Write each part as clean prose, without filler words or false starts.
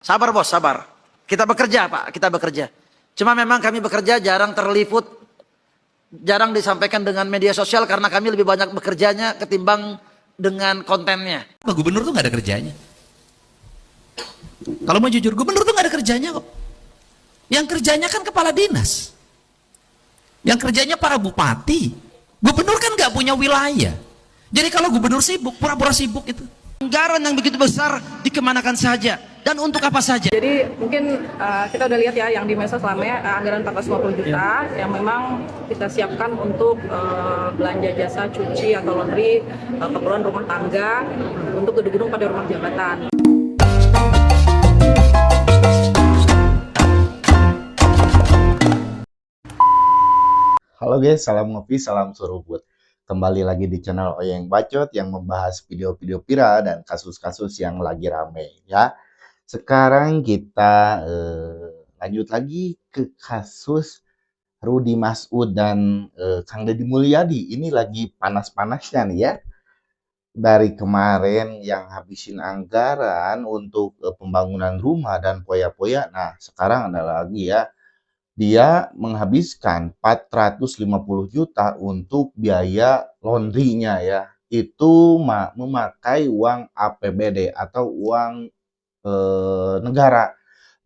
Sabar bos, sabar. Kita bekerja Pak, kita bekerja. Cuma memang kami bekerja jarang terliput, jarang disampaikan dengan media sosial karena kami lebih banyak bekerjanya ketimbang dengan kontennya. Gubernur tuh nggak ada kerjanya. Kalau mau jujur, gubernur tuh nggak ada kerjanya kok. Yang kerjanya kan kepala dinas. Yang kerjanya para bupati. Gubernur kan nggak punya wilayah. Jadi kalau gubernur sibuk, pura-pura sibuk itu. Anggaran yang begitu besar dikemanakan saja dan untuk apa saja? Jadi mungkin kita udah lihat ya yang di medsos selama anggaran 450 juta yang memang kita siapkan untuk belanja jasa cuci atau laundry, keperluan rumah tangga untuk gedung-gedung pada rumah jabatan. Halo guys, salam ngopi, salam surubut. Kembali lagi di channel Oyeng Bacot yang membahas video-video viral dan kasus-kasus yang lagi rame ya. Sekarang kita lanjut lagi ke kasus Rudy Masud dan Kang Deddy Mulyadi. Ini lagi panas-panasnya nih ya. Dari kemarin yang habisin anggaran untuk pembangunan rumah dan poya-poya. Nah, sekarang ada lagi ya. Dia menghabiskan 450 juta untuk biaya laundry-nya ya. Itu memakai uang APBD atau uang negara.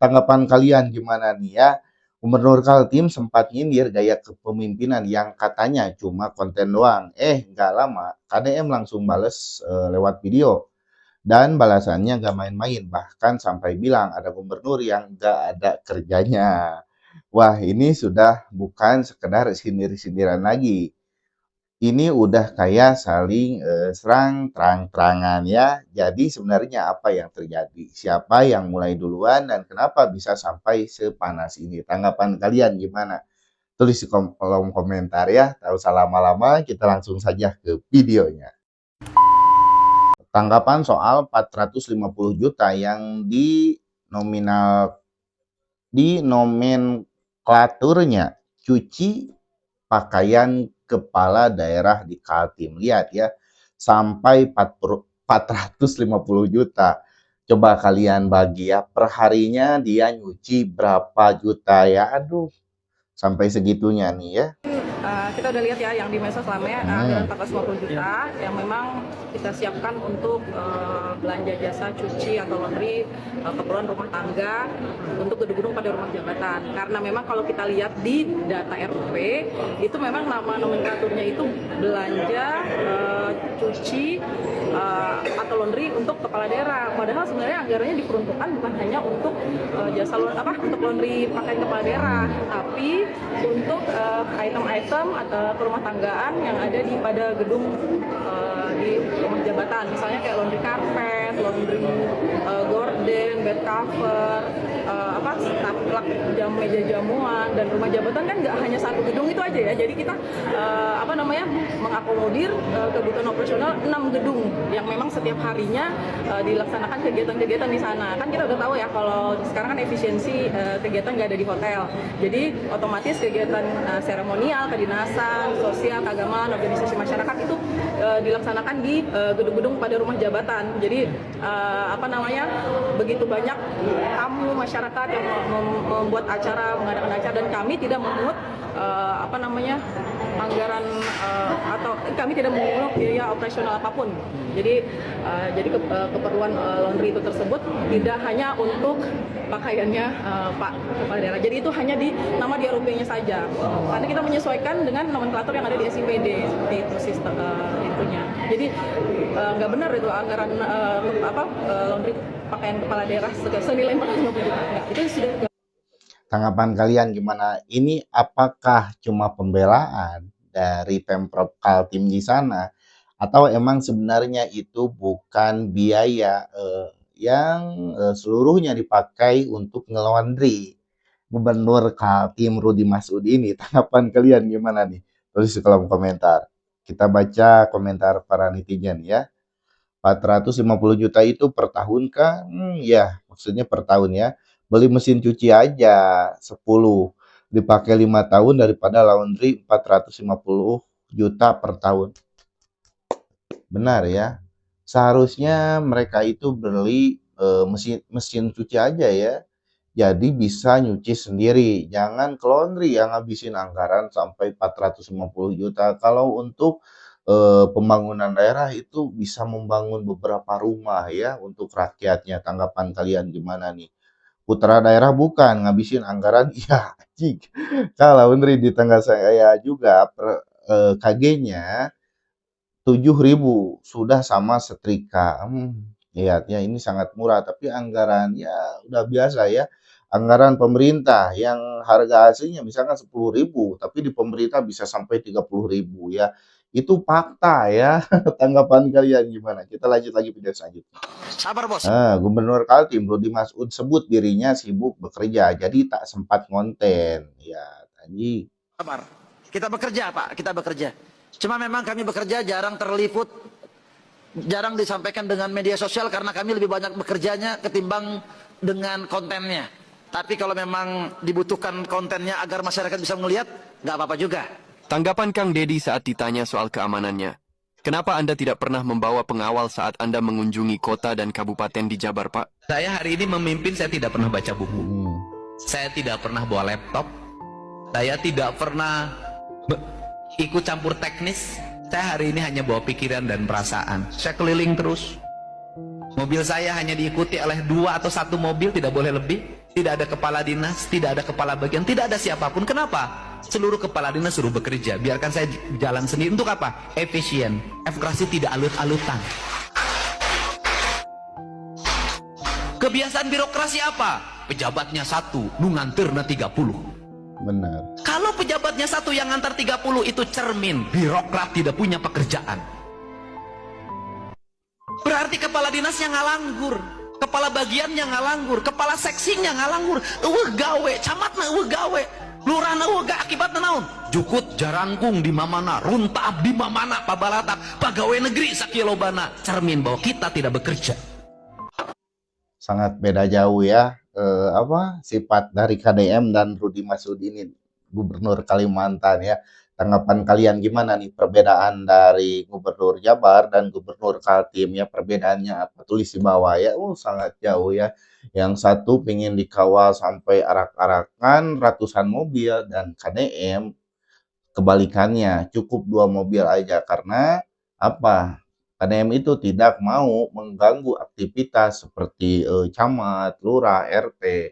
Tanggapan kalian gimana nih ya? Gubernur Kaltim sempat nyindir gaya kepemimpinan yang katanya cuma konten doang. Nggak lama, KDM langsung bales lewat video. Dan balasannya nggak main-main, bahkan sampai bilang ada gubernur yang nggak ada kerjanya. Wah, ini sudah bukan sekedar sindir-sindiran lagi. Ini udah kayak saling serang terang-terangan ya. Jadi sebenarnya apa yang terjadi? Siapa yang mulai duluan dan kenapa bisa sampai sepanas ini? Tanggapan kalian gimana? Tulis di kolom komentar ya. Tak usah lama-lama, kita langsung saja ke videonya. Tanggapan soal 450 juta yang di nomenklaturnya cuci pakaian kepala daerah di Kaltim. Lihat ya, sampai 450 juta. Coba kalian bagi ya, perharinya dia nyuci berapa juta ya. Aduh, sampai segitunya nih ya. Kita udah lihat ya yang di medsos selama anggaran 450 juta yang memang kita siapkan untuk belanja jasa cuci atau laundry, keperluan rumah tangga untuk gedung-gedung pada rumah jabatan. Karena memang kalau kita lihat di data RUP itu memang nama nomenklaturnya itu belanja cuci atau laundry untuk kepala daerah. Padahal sebenarnya anggarannya diperuntukkan bukan hanya untuk jasa untuk laundry pakaian kepala daerah, tapi untuk item-item atau rumah tanggaan yang ada di pada gedung di rumah jabatan, misalnya kayak laundry karpet, laundry gorden, bed cover, taplak jam meja jamuan, dan rumah jabatan kan nggak hanya satu gedung itu aja ya. Jadi kita mengakomodir kebutuhan operasional 6 gedung yang memang setiap harinya dilaksanakan kegiatan-kegiatan di sana. Kan kita udah tahu ya kalau sekarang kan efisiensi kegiatan nggak ada di hotel. Jadi otomatis kegiatan seremonial, kedinasan, sosial, keagamaan, organisasi masyarakat itu dilaksanakan di gedung-gedung pada rumah jabatan. Jadi begitu banyak tamu masyarakat yang membuat acara, mengadakan acara, dan kami tidak memungut anggaran atau kami tidak memungut biaya operasional apapun. Jadi keperluan laundry itu tersebut tidak hanya untuk pakaiannya Pak Kepala Daerah. Jadi itu hanya nama di RUP-nya saja. Karena kita menyesuaikan dengan nomenklatur yang ada di SIPD seperti itu sistem itunya. Jadi nggak benar itu anggaran laundry pakaian kepala daerah senilai 450 juta. Itu sudah. Tanggapan kalian gimana? Ini apakah cuma pembelaan dari Pemprov Kaltim di sana? Atau emang sebenarnya itu bukan biaya yang seluruhnya dipakai untuk ngelondri Gubernur Kaltim Rudy Masud ini? Tanggapan kalian gimana nih? Tulis di kolom komentar. Kita baca komentar para netizen ya. 450 juta itu per tahun kah? Ya, maksudnya per tahun ya. Beli mesin cuci aja 10, dipakai 5 tahun daripada laundry 450 juta per tahun. Benar ya. Seharusnya mereka itu beli mesin mesin cuci aja ya. Jadi bisa nyuci sendiri, jangan ke laundry yang ngabisin anggaran sampai 450 juta. Kalau untuk pembangunan daerah itu bisa membangun beberapa rumah ya untuk rakyatnya. Tanggapan kalian gimana nih? Putra daerah bukan ngabisin anggaran, iya anjing. Kalau laundry di tengah saya juga KG-nya 7.000 sudah sama setrika. Lihatnya ini sangat murah, tapi anggaran ya udah biasa ya. Anggaran pemerintah yang harga aslinya misalkan 10.000, tapi di pemerintah bisa sampai 30.000 ya. Itu fakta ya. Tanggapan kalian gimana? Kita lanjut lagi video selanjutnya. Sabar bos. Gubernur Kaltim Rudi Masud sebut dirinya sibuk bekerja, jadi tak sempat konten. Ya, tadi. Sabar. Kita bekerja Pak, kita bekerja. Cuma memang kami bekerja jarang terliput, jarang disampaikan dengan media sosial karena kami lebih banyak bekerjanya ketimbang dengan kontennya. Tapi kalau memang dibutuhkan kontennya agar masyarakat bisa melihat, nggak apa-apa juga. Tanggapan Kang Deddy saat ditanya soal keamanannya. Kenapa Anda tidak pernah membawa pengawal saat Anda mengunjungi kota dan kabupaten di Jabar, Pak? Saya hari ini memimpin, saya tidak pernah baca buku. Hmm, Saya tidak pernah bawa laptop. Saya tidak pernah ikut campur teknis. Saya hari ini hanya bawa pikiran dan perasaan. Saya keliling terus. Mobil saya hanya diikuti oleh 2 atau 1 mobil, tidak boleh lebih. Tidak ada kepala dinas, tidak ada kepala bagian, tidak ada siapapun. Kenapa? Seluruh kepala dinas suruh bekerja. Biarkan saya jalan sendiri. Untuk apa? Efisien. Evakuasi tidak alut-alutan. Kebiasaan birokrasi apa? Pejabatnya 1, nu nganterna 30. benar. Kalau pejabatnya 1 yang ngantar 30 itu cermin birokrat tidak punya pekerjaan. Berarti kepala dinasnya ngalanggur, kepala bagiannya ngalanggur, kepala seksinya ngalanggur. Gawe, camatna gawe, lurahna gak akibatna naon? Jukut jarangkung di mamana, runtab di mamana, pabalatak, pegawai negeri sakilobana. Cermin bahwa kita tidak bekerja. Sangat beda jauh ya sifat dari KDM dan Rudi Masud ini, Gubernur Kalimantan ya. Tanggapan kalian gimana nih perbedaan dari Gubernur Jabar dan Gubernur Kaltim ya, perbedaannya apa? Tulis di bawah ya. Sangat jauh ya. Yang satu pengen dikawal sampai arak-arakan ratusan mobil, dan KDM kebalikannya cukup 2 mobil aja karena apa? KDM itu tidak mau mengganggu aktivitas seperti camat, lurah, RT,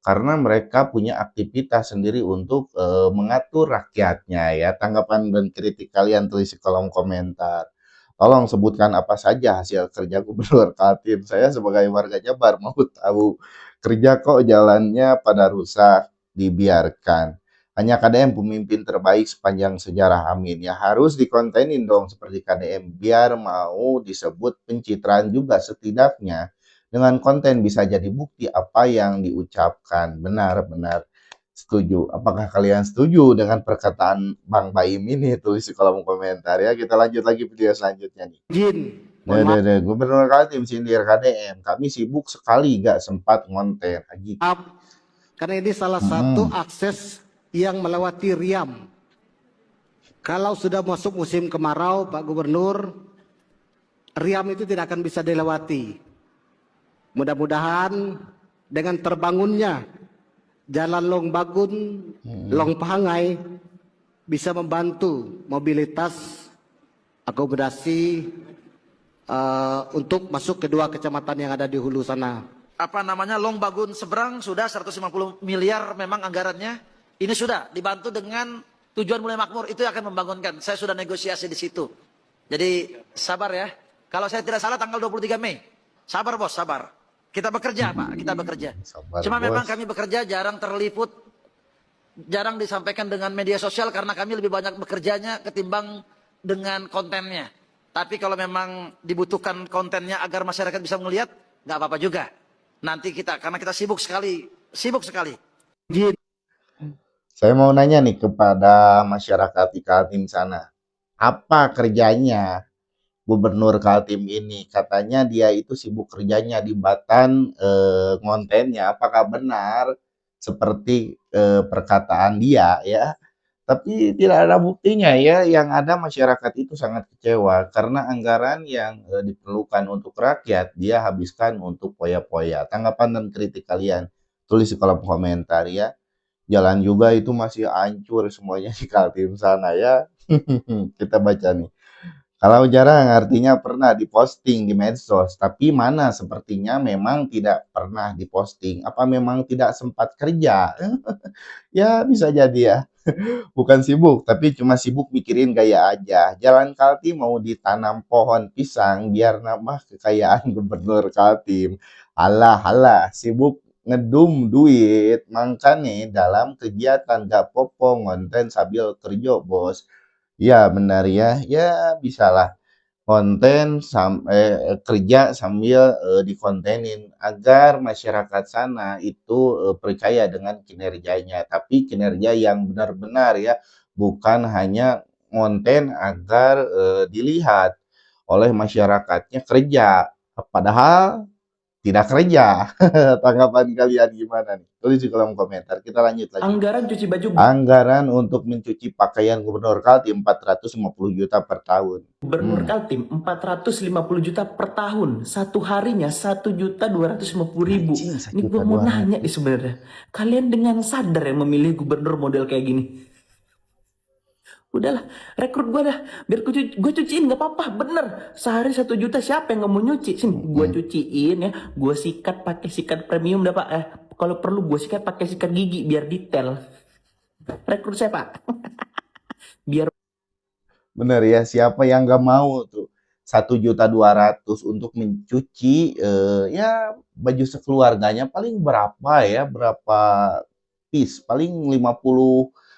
karena mereka punya aktivitas sendiri untuk mengatur rakyatnya ya. Tanggapan dan kritik kalian tulis di kolom komentar. Tolong sebutkan apa saja hasil kerja Gubernur Kaltim. Saya sebagai warga Jabar mau tahu. Kerja kok jalannya pada rusak, dibiarkan. Hanya KDM pemimpin terbaik sepanjang sejarah, amin. Ya harus dikontenin dong seperti KDM biar mau disebut pencitraan juga, setidaknya dengan konten bisa jadi bukti apa yang diucapkan. Benar-benar setuju. Apakah kalian setuju dengan perkataan Bang Baim ini? Tulis di kolom komentar ya. Kita lanjut lagi video selanjutnya nih. Gubernur Kaltim sindir KDM. Kami sibuk sekali gak sempat ngonten. Haji. Karena ini salah satu akses yang melewati Riam. Kalau sudah masuk musim kemarau, Pak Gubernur, Riam itu tidak akan bisa dilewati. Mudah-mudahan dengan terbangunnya Jalan Long Bagun, Long Pahangai bisa membantu mobilitas akomodasi untuk masuk ke 2 kecamatan yang ada di hulu sana. Apa namanya, Long Bagun seberang sudah 150 miliar memang anggarannya. Ini sudah dibantu dengan tujuan mulai makmur, itu akan membangunkan. Saya sudah negosiasi di situ. Jadi sabar ya. Kalau saya tidak salah tanggal 23 Mei. Sabar bos, sabar. Kita bekerja Pak, kita bekerja. Sabar, Cuma bos. memang kami bekerja jarang terliput, jarang disampaikan dengan media sosial karena kami lebih banyak bekerjanya ketimbang dengan kontennya. Tapi kalau memang dibutuhkan kontennya agar masyarakat bisa melihat, nggak apa-apa juga. Nanti kita, karena kita sibuk sekali, sibuk sekali. Saya mau nanya nih kepada masyarakat di Kaltim sana. Apa kerjanya Gubernur Kaltim ini? Katanya dia itu sibuk kerjanya di Batan, ngontennya. Apakah benar seperti perkataan dia ya? Tapi tidak ada buktinya ya, yang ada masyarakat itu sangat kecewa karena anggaran yang diperlukan untuk rakyat dia habiskan untuk poya-poya. Tanggapan dan kritik kalian tulis di kolom komentar ya. Jalan juga itu masih hancur semuanya di Kaltim sana ya. Kita baca nih. Kalau jarang artinya pernah diposting di medsos, tapi mana sepertinya memang tidak pernah diposting. Apa memang tidak sempat kerja? Ya bisa jadi ya. Bukan sibuk, tapi cuma sibuk mikirin gaya aja. Jalan Kaltim mau ditanam pohon pisang biar nambah kekayaan Gubernur Kaltim. Alah, alah, sibuk ngedum duit. Makanya dalam kegiatan gak popo ngonten sambil kerja, bos. Ya benar ya, ya bisalah kerja sambil dikontenin agar masyarakat sana itu percaya dengan kinerjanya, tapi kinerja yang benar-benar ya, bukan hanya konten agar dilihat oleh masyarakatnya kerja, padahal tidak kerja. Tanggapan kalian gimana nih? Tulis di kolom komentar. Kita lanjut lagi. Anggaran cuci baju Anggaran untuk mencuci pakaian Gubernur Kaltim 450 juta per tahun. Gubernur Kaltim 450 juta per tahun. Satu harinya 1.250.000. Anjing, Ini gue mau 1.200.000. nanya nih sebenarnya. Kalian dengan sadar ya memilih gubernur model kayak gini? Udahlah, rekrut gue dah. Biar gue cuciin gak apa-apa, bener. Sehari 1 juta siapa yang gak mau nyuci? Sini, gue cuciin ya. Gue sikat pakai sikat premium dah pak. Kalau perlu gue sikat pakai sikat gigi biar detail. Rekrut saya pak. Biar Bener ya, siapa yang gak mau tuh 1.200.000 untuk mencuci ya baju sekeluarganya paling berapa ya, berapa piece, paling 50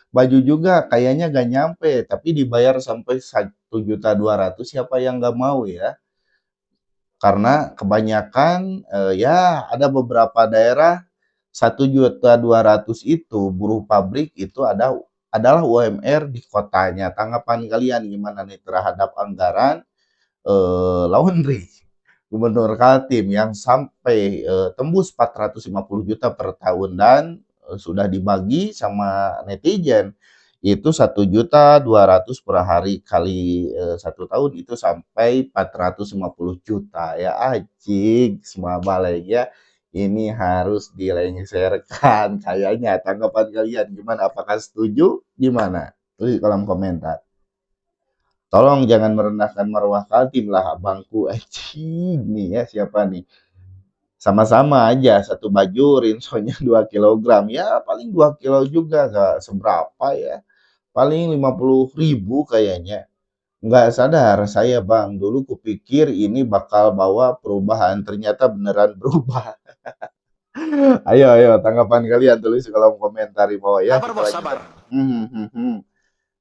baju juga kayaknya gak nyampe, tapi dibayar sampai 1.200.000 siapa yang gak mau ya? Karena kebanyakan ya ada beberapa daerah 1.200.000 itu buruh pabrik itu adalah UMR di kotanya. Tanggapan kalian gimana nih terhadap anggaran laundry Gubernur Kaltim yang sampai tembus 450 juta per tahun dan sudah dibagi sama netizen itu 1.200.000 per hari kali 1 tahun itu sampai 450 juta ya anjing semua balik ya ini harus dilengsarkan kayaknya. Tanggapan kalian gimana, apakah setuju gimana tulis di kolom komentar. Tolong jangan merendahkan marwah Kaltim lah abangku anjing nih ya siapa nih sama-sama aja satu baju rinsonya 2 kilogram ya paling 2 kilo juga gak seberapa ya paling 50.000 kayaknya. Nggak sadar saya bang, dulu kupikir ini bakal bawa perubahan, ternyata beneran berubah. Ayo, tanggapan kalian tulis di kolom komentar di bawah ya. Sabar Kita bos, lanjut sabar. lagi.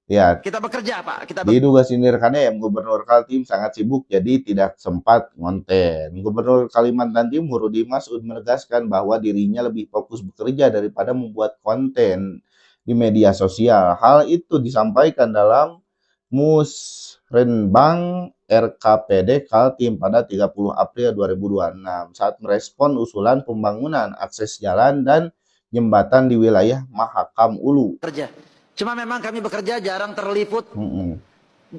Ya, Kita bekerja pak, diduga sindirkannya Gubernur Kaltim sangat sibuk jadi tidak sempat ngonten. Gubernur Kalimantan Timur Rudi Masud menegaskan bahwa dirinya lebih fokus bekerja daripada membuat konten di media sosial. Hal itu disampaikan dalam Musrenbang RKPD Kaltim pada 30 April 2026 saat merespon usulan pembangunan akses jalan dan jembatan di wilayah Mahakam Ulu. bekerja. Cuma memang kami bekerja jarang terliput,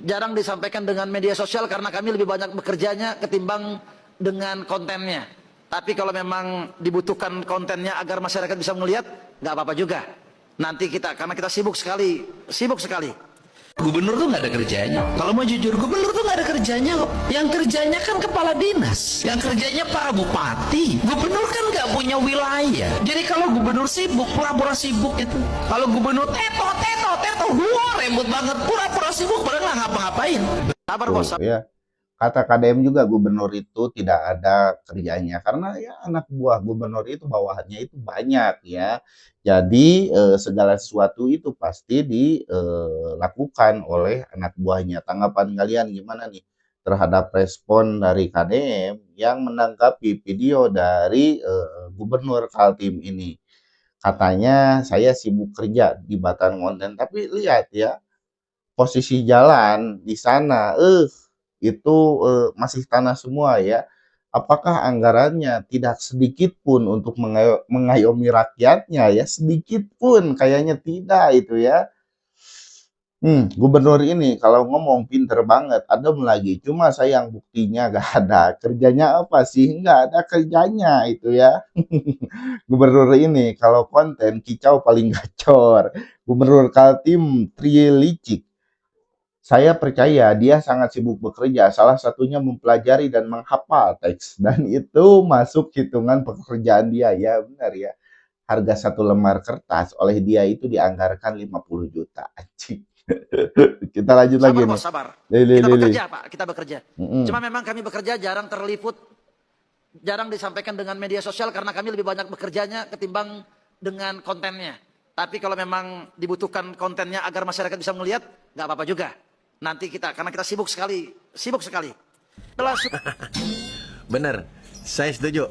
jarang disampaikan dengan media sosial karena kami lebih banyak bekerjanya ketimbang dengan kontennya. Tapi kalau memang dibutuhkan kontennya agar masyarakat bisa melihat, nggak apa-apa juga. Nanti karena kita sibuk sekali. Gubernur tuh nggak ada kerjanya. Kalau mau jujur, gubernur tuh nggak ada kerjanya kok. Yang kerjanya kan kepala dinas, yang kerjanya para bupati. Gubernur kan nggak punya wilayah. Jadi kalau gubernur sibuk, pura-pura sibuk itu. Kalau gubernur teto, wah rembut banget, pura-pura sibuk, padahal nggak ngapa-ngapain. Sabar bos, Tuh, ya. Kata KDM juga gubernur itu tidak ada kerjanya karena ya anak buah gubernur itu bawahannya itu banyak ya. Jadi segala sesuatu itu pasti dilakukan oleh anak buahnya. Tanggapan kalian gimana nih terhadap respon dari KDM yang menanggapi video dari Gubernur Kaltim ini? Katanya saya sibuk kerja di Batan konten, tapi lihat ya posisi jalan di sana itu masih tanah semua ya. Apakah anggarannya tidak sedikit pun untuk mengayomi rakyatnya ya? Sedikit pun kayaknya tidak itu ya. Gubernur ini kalau ngomong pinter banget, adem lagi. Cuma sayang buktinya gak ada. Kerjanya apa sih? Nggak ada kerjanya itu ya. Gubernur ini kalau konten kicau paling gacor. Gubernur Kaltim Tri Licik. Saya percaya dia sangat sibuk bekerja. Salah satunya mempelajari dan menghafal teks. Dan itu masuk hitungan pekerjaan dia. Ya benar ya. Harga satu lembar kertas oleh dia itu dianggarkan 50 juta. Anjing. Kita lanjut lagi Sabar nih. bos, sabar. Lili, Kita Lili. bekerja Pak, kita bekerja. Cuma memang kami bekerja jarang terliput, jarang disampaikan dengan media sosial karena kami lebih banyak bekerjanya ketimbang dengan kontennya. Tapi kalau memang dibutuhkan kontennya agar masyarakat bisa melihat, nggak apa-apa juga. Nanti kita, karena kita sibuk sekali, sibuk sekali. Telah Bener, saya setuju.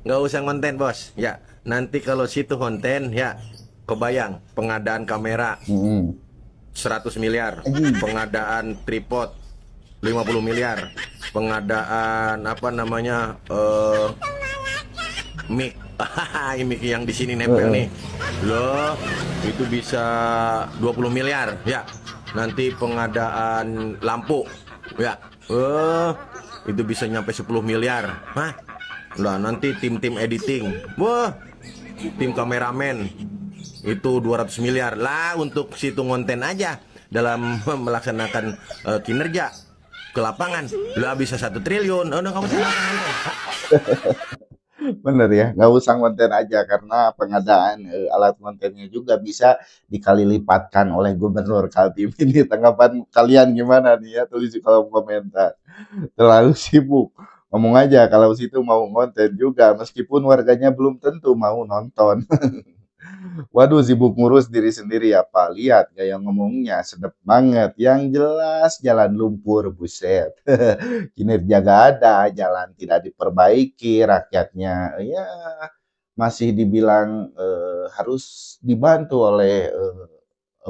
Nggak usah konten bos. Ya, nanti kalau situ konten, ya kebayang pengadaan kamera 100 miliar, pengadaan tripod 50 miliar, pengadaan apa namanya mic, mic yang di sini nempel nih, loh itu bisa 20 miliar, ya. Nanti pengadaan lampu, ya, itu bisa nyampe 10 miliar, hah? Lah nanti tim-tim editing, wah, tim kameramen itu 200 miliar lah untuk situ konten aja dalam melaksanakan kinerja ke lapangan lah bisa 1 triliun. Oh, kamu Bener ya, nggak usah konten aja karena pengadaan alat kontennya juga bisa dikali lipatkan oleh Gubernur Kaltim ini. Tanggapan kalian gimana nih ya? Tulis di kolom komentar. Terlalu sibuk. Ngomong aja kalau situ mau konten juga, meskipun warganya belum tentu mau nonton. Waduh, sibuk ngurus diri sendiri ya Pak. Lihat gaya ngomongnya, sedep banget. Yang jelas jalan lumpur, buset. Kinerja gak ada, jalan tidak diperbaiki, rakyatnya ya masih dibilang harus dibantu oleh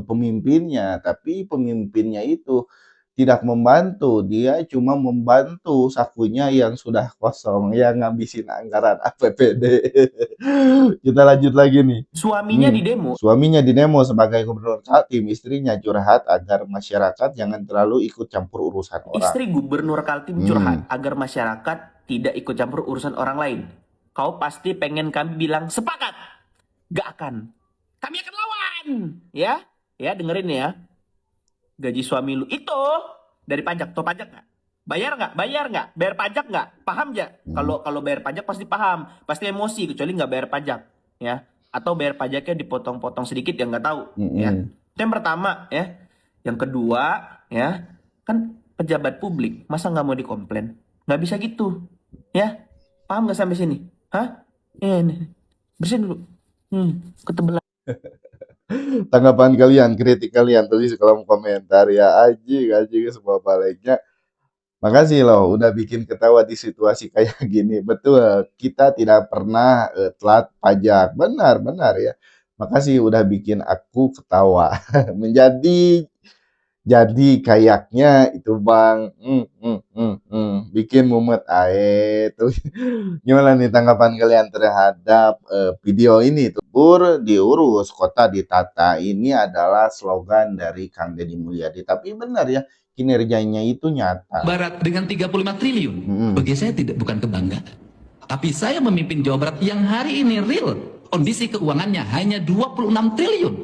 pemimpinnya. Tapi pemimpinnya itu tidak membantu, dia cuma membantu sakunya yang sudah kosong, yang ngabisin anggaran APBD. Kita lanjut lagi nih. Suaminya di demo. Suaminya didemo sebagai gubernur Kaltim, istrinya curhat agar masyarakat jangan terlalu ikut campur urusan orang. Istri Gubernur Kaltim curhat agar masyarakat tidak ikut campur urusan orang lain. Kau pasti pengen kami bilang sepakat. Gak akan. Kami akan lawan. Ya, ya dengerin ya. Gaji suami lu itu dari pajak. Tau pajak nggak? Bayar nggak? Bayar nggak? Bayar pajak nggak? Paham aja. Kalau bayar pajak pasti paham. Pasti emosi kecuali nggak bayar pajak. Ya. Atau bayar pajaknya dipotong-potong sedikit yang nggak tahu. Ya. Itu yang pertama ya. Yang kedua ya. Kan pejabat publik masa nggak mau dikomplain? Nggak bisa gitu. Ya. Paham nggak sampai sini? Hah? Ini. Bersihin dulu. Ketebelan. Tanggapan kalian, kritik kalian tulis di kolom komentar ya. Aji semua baliknya. Makasih loh udah bikin ketawa di situasi kayak gini. Betul, kita tidak pernah telat pajak. Benar ya. Makasih udah bikin aku ketawa. Jadi kayaknya itu Bang. Bikin mumet ae tuh. Gimana nih tanggapan kalian terhadap video ini? Bur diurus, kota ditata. Ini adalah slogan dari Kang Deddy Mulyadi. Tapi benar ya, kinerjanya itu nyata. Barat dengan 35 triliun. Bagi saya bukan kebanggaan. Tapi saya memimpin Jawa Barat yang hari ini real kondisi keuangannya hanya 26 triliun.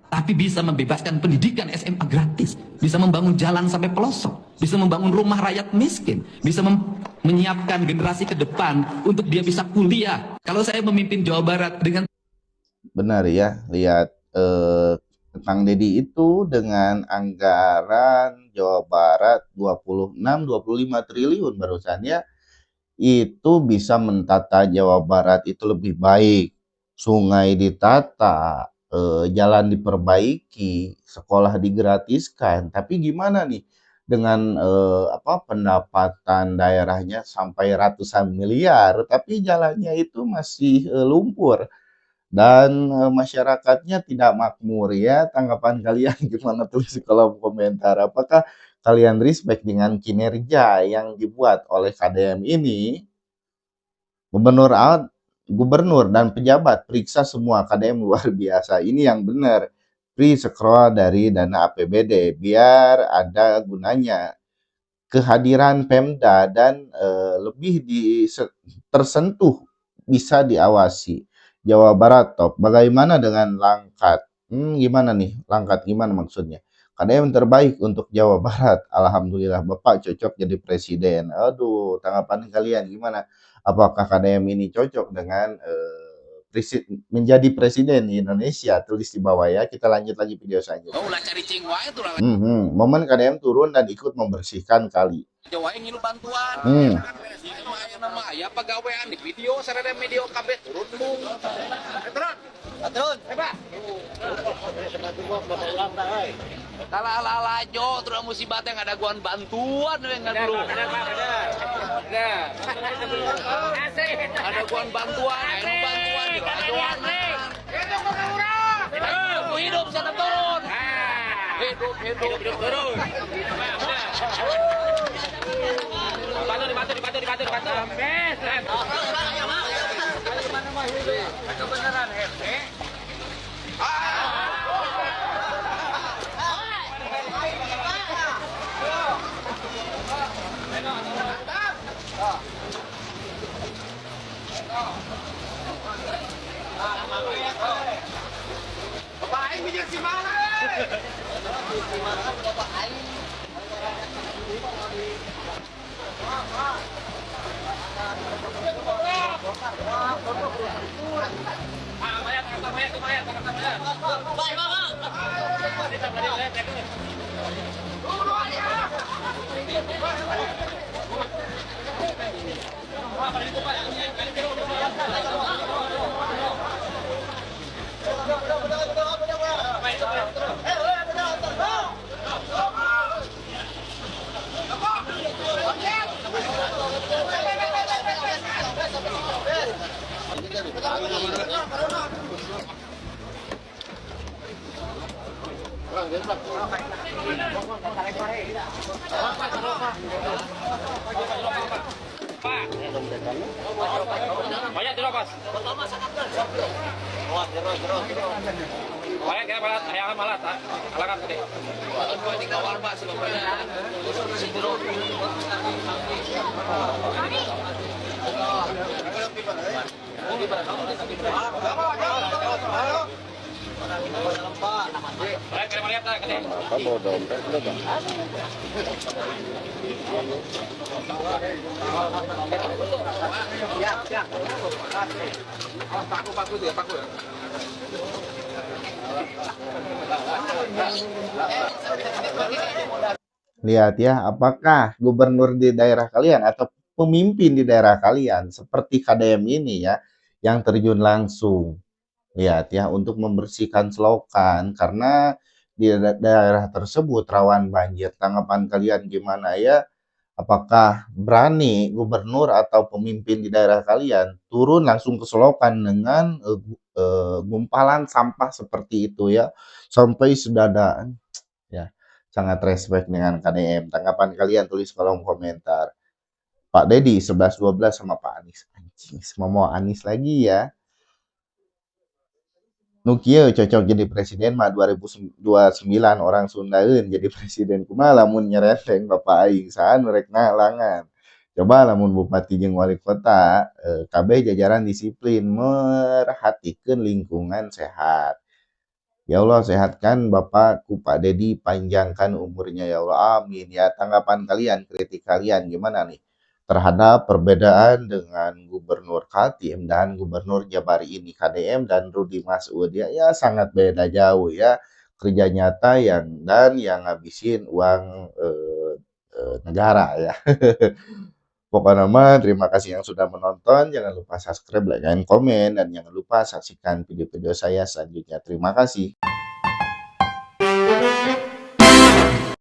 Tapi bisa membebaskan pendidikan SMA gratis, bisa membangun jalan sampai pelosok, bisa membangun rumah rakyat miskin, bisa menyiapkan generasi ke depan untuk dia bisa kuliah. Kalau saya memimpin Jawa Barat dengan benar ya, lihat Kang Deddy itu dengan anggaran Jawa Barat 26-25 triliun barusan ya, itu bisa mentata Jawa Barat itu lebih baik. Sungai ditata, jalan diperbaiki, sekolah digratiskan. Tapi gimana nih dengan pendapatan daerahnya sampai ratusan miliar, tapi jalannya itu masih lumpur dan masyarakatnya tidak makmur ya. Tanggapan kalian gimana? Tulis di kolom komentar. Apakah kalian respect dengan kinerja yang dibuat oleh KDM ini? Gubernur dan pejabat periksa semua KDM luar biasa. Ini yang benar. free scroll dari dana APBD biar ada gunanya kehadiran Pemda dan lebih tersentuh bisa diawasi. Jawa Barat top. Bagaimana dengan Langkat? Gimana nih? Langkat gimana maksudnya? KDM terbaik untuk Jawa Barat. Alhamdulillah Bapak cocok jadi presiden. Aduh, tanggapan kalian gimana? Apakah KDM ini cocok dengan menjadi presiden di Indonesia? Tulis di bawah ya. Kita lanjut lagi video selanjutnya. Momen KDM turun dan ikut membersihkan kali. Ya pegawaian di video sarada media KB turun bung. Turun. Hebat. Kalau ala-ala jo terus musibah yang ada guan bantuan dengan dulu. Ada. Ada guan bantuan, di rajoan. Hidup sana turun. Hidup turun. Dibantu. Kebenaran Bapak Aing bijak si mana? Bapak Aing. Banyak tidak pas. Banyak kita malat, ayam malat, alangan tadi. Apa bawa dompet udah bang? Paku ya. Lihat ya, apakah gubernur di daerah kalian atau pemimpin di daerah kalian seperti KDM ini ya, yang terjun langsung. Lihat ya, untuk membersihkan selokan karena di daerah tersebut rawan banjir. Tanggapan kalian gimana ya? Apakah berani gubernur atau pemimpin di daerah kalian turun langsung ke selokan dengan gumpalan sampah seperti itu ya, sampai sedada ya. Sangat respect dengan KDM. Tanggapan kalian tulis kolom komentar. Pak Dedi 11-12 sama Pak Anies. Anjing, semua mau Anies lagi ya. Nukia cocok jadi presiden mah 2029 orang Sundaeun jadi presiden kumaha lamun nyereteng Bapak Aing saan rek ngalangan. Coba lamun bupati jeung wali kota KB jajaran disiplin merhatikeun lingkungan sehat. Ya Allah sehatkan Bapak ku Pak Dedi, panjangkan umurnya ya Allah, amin ya. Tanggapan kalian, kritik kalian gimana nih terhadap perbedaan dengan Gubernur Kaltim dan Gubernur Jabar ini KDM dan Rudi Masud ya, ya sangat beda jauh ya, kerja nyata yang ngabisin uang negara ya. Pokoknya mah terima kasih yang sudah menonton, jangan lupa subscribe, like, dan komen, dan jangan lupa saksikan video-video saya selanjutnya. Terima kasih.